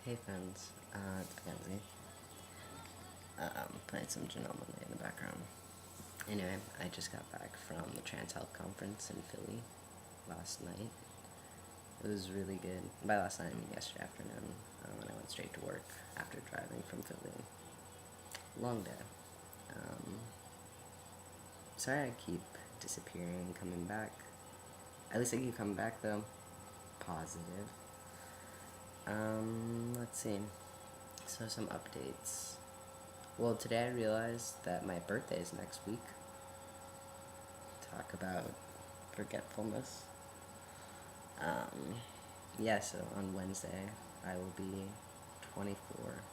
Hey friends, it's Mackenzie. Playing some Janelle Monáe in the background. Anyway, I just got back from the Trans Health Conference in Philly last night. It was really good. By last night, I mean yesterday afternoon, when I went straight to work after driving from Philly. Long day. Sorry I keep disappearing, coming back. At least I keep coming back though. Positive. Let's see. So some updates. Well, today I realized that my birthday is next week. Talk about forgetfulness. Yeah, so on Wednesday I will be 24.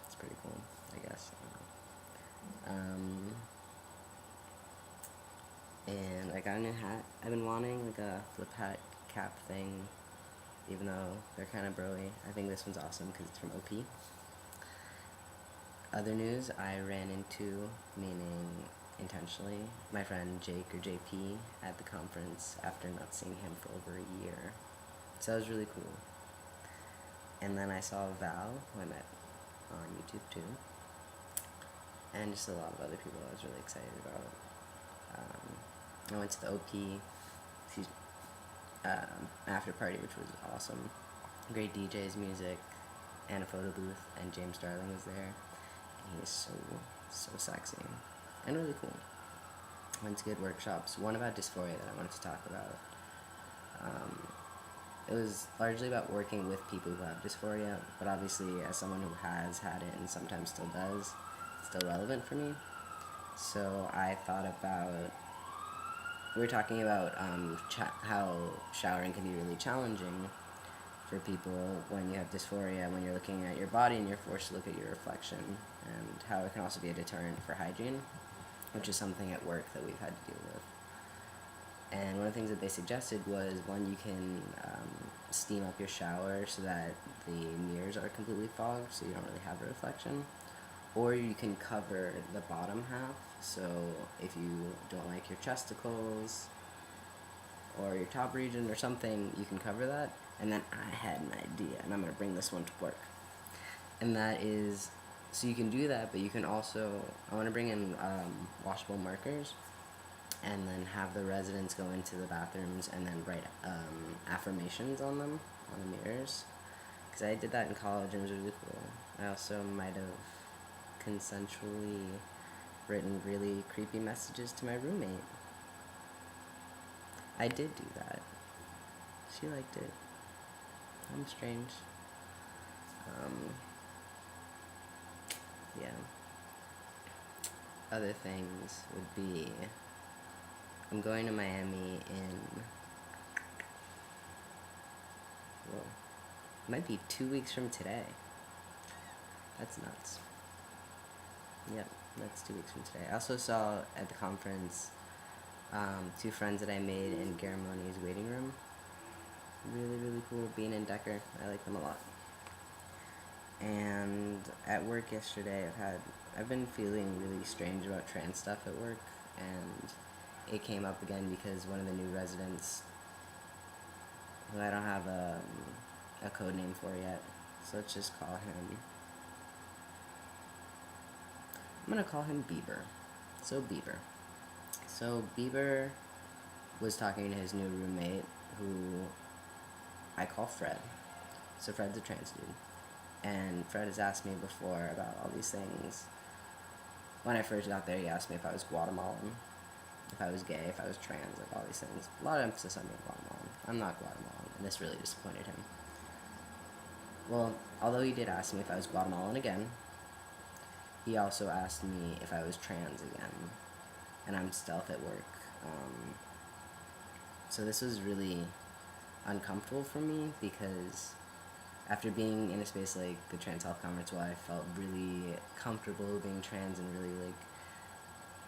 It's pretty cool, I guess. And I got a new hat. I've been wanting like a flip hat cap thing, even though they're kind of broy. I think this one's awesome because it's from OP. Other news, I ran into, meaning intentionally, my friend Jake or JP at the conference after not seeing him for over a year. So that was really cool. And then I saw Val, who I met on YouTube too, and just a lot of other people I was really excited about. I went to the OP after party, which was awesome. Great DJs, music, and a photo booth, and James Darling was there. And he is so sexy and really cool. Went to good workshops. One about dysphoria that I wanted to talk about. It was largely about working with people who have dysphoria, but obviously as someone who has had it and sometimes still does, it's still relevant for me. So I thought about, we were talking about how showering can be really challenging for people when you have dysphoria, when you're looking at your body and you're forced to look at your reflection, and how it can also be a deterrent for hygiene, which is something at work that we've had to deal with. And one of the things that they suggested was, one, you can steam up your shower so that the mirrors are completely fogged, so you don't really have a reflection. Or you can cover the bottom half, so if you don't like your chesticles or your top region or something, you can cover that. And then I had an idea, and I'm going to bring this one to work. And that is, so you can do that, but you can also, I want to bring in washable markers, and then have the residents go into the bathrooms and then write affirmations on them, on the mirrors. Because I did that in college and it was really cool. I also might have consensually written really creepy messages to my roommate. I did do that. She liked it. I'm strange. Yeah. Other things would be, I'm going to Miami in, well, it might be 2 weeks from today. That's nuts. Yep, that's 2 weeks from today. I also saw at the conference 2 friends that I made in Garamoni's waiting room. Really cool. Bean and Decker. I like them a lot. And at work yesterday, I've been feeling really strange about trans stuff at work, and it came up again because one of the new residents, who I don't have a code name for yet, so let's just call him, I'm gonna call him Bieber. So Bieber was talking to his new roommate, who I call Fred. So Fred's a trans dude. And Fred has asked me before about all these things. When I first got there, he asked me if I was Guatemalan, if I was gay, if I was trans, like all these things. A lot of emphasis on being Guatemalan. I'm not Guatemalan, and this really disappointed him. Well, although he did ask me if I was Guatemalan again, he also asked me if I was trans again, and I'm stealth at work. So this was really uncomfortable for me, because after being in a space like the Trans Health Conference, where I felt really comfortable being trans and really like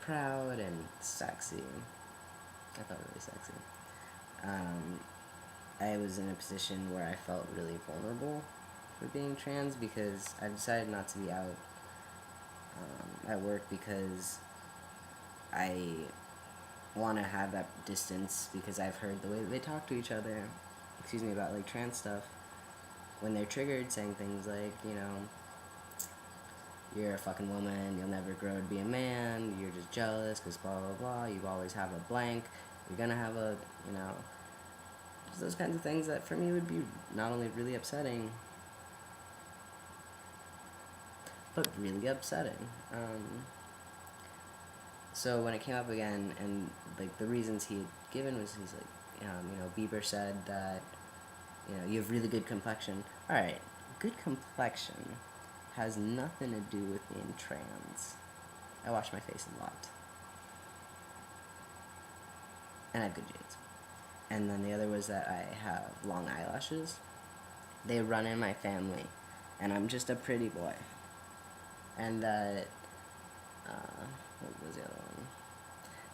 proud and sexy, I felt really sexy. I was in a position where I felt really vulnerable for being trans, because I've decided not to be out at work, because I want to have that distance, because I've heard the way that they talk to each other, about like trans stuff, when they're triggered, saying things like, you know, you're a fucking woman, you'll never grow to be a man, you're just jealous because blah blah blah, you always have a blank, you're gonna have a, you know, just those kinds of things that for me would be not only really upsetting, but really upsetting. So when it came up again, and like the reasons he had given was, he's like, you know, Bieber said that, you know, you have really good complexion. All right, good complexion has nothing to do with being trans. I wash my face a lot, and I have good genes. And then the other was that I have long eyelashes. They run in my family, and I'm just a pretty boy. And that, what was the other one?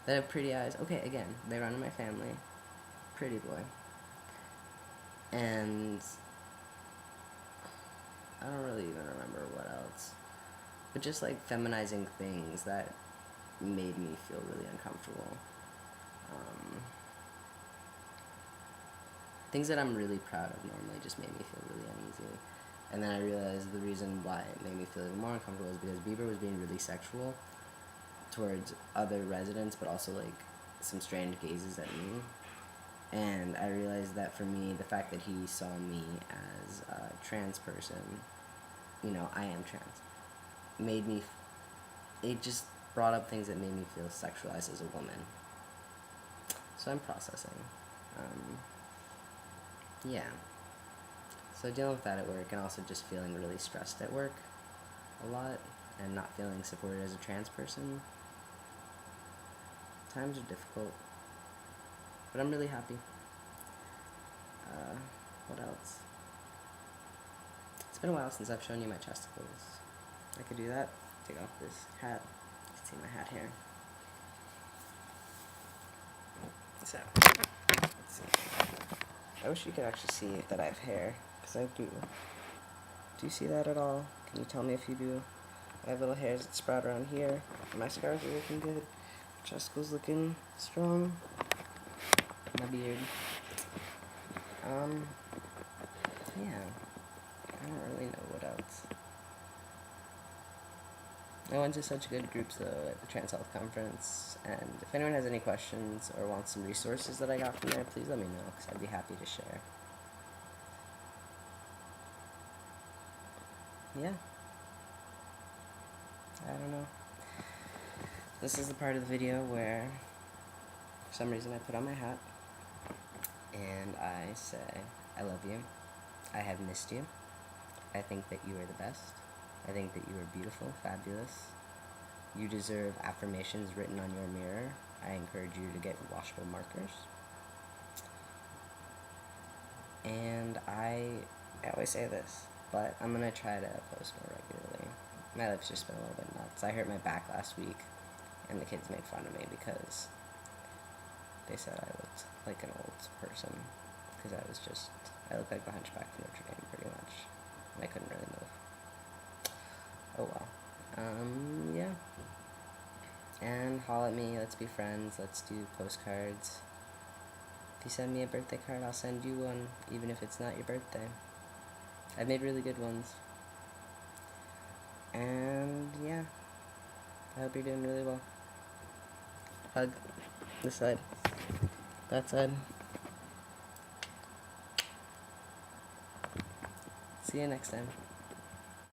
That I have pretty eyes. Okay, again, they run in my family. Pretty boy. And I don't really even remember what else. But just like feminizing things that made me feel really uncomfortable. Things that I'm really proud of normally just made me feel really uneasy. And then I realized the reason why it made me feel even more uncomfortable is because Bieber was being really sexual towards other residents, but also like some strange gazes at me. And I realized that for me, the fact that he saw me as a trans person, you know, I am trans, made me, it just brought up things that made me feel sexualized as a woman. So I'm processing. Yeah. So dealing with that at work, and also just feeling really stressed at work a lot, and not feeling supported as a trans person. Times are difficult, but I'm really happy. What else? It's been a while since I've shown you my chesticles. I could do that. Take off this hat. You can see my hat here. So, let's see. I wish you could actually see that I have hair, because I do. Do you see that at all? Can you tell me if you do? I have little hairs that sprout around here. My scars are looking good. Chesticles looking strong. My beard. Yeah. I don't really know what else. I went to such good groups, though, at the Trans Health Conference, and if anyone has any questions or wants some resources that I got from there, please let me know, because I'd be happy to share. Yeah. I don't know. This is the part of the video where, for some reason, I put on my hat, and I say, I love you. I have missed you. I think that you are the best. I think that you are beautiful, fabulous. You deserve affirmations written on your mirror. I encourage you to get washable markers. And I always say this, but I'm going to try to post more regularly. My life's just been a little bit nuts. I hurt my back last week, and the kids made fun of me because they said I looked like an old person. Because I looked like the Hunchback of Notre Dame, pretty much. And I couldn't really move. Oh well. Yeah. And holler at me, let's be friends, let's do postcards. If you send me a birthday card, I'll send you one, even if it's not your birthday. I've made really good ones. And yeah, I hope you're doing really well. Hug. This side. That side. See you next time.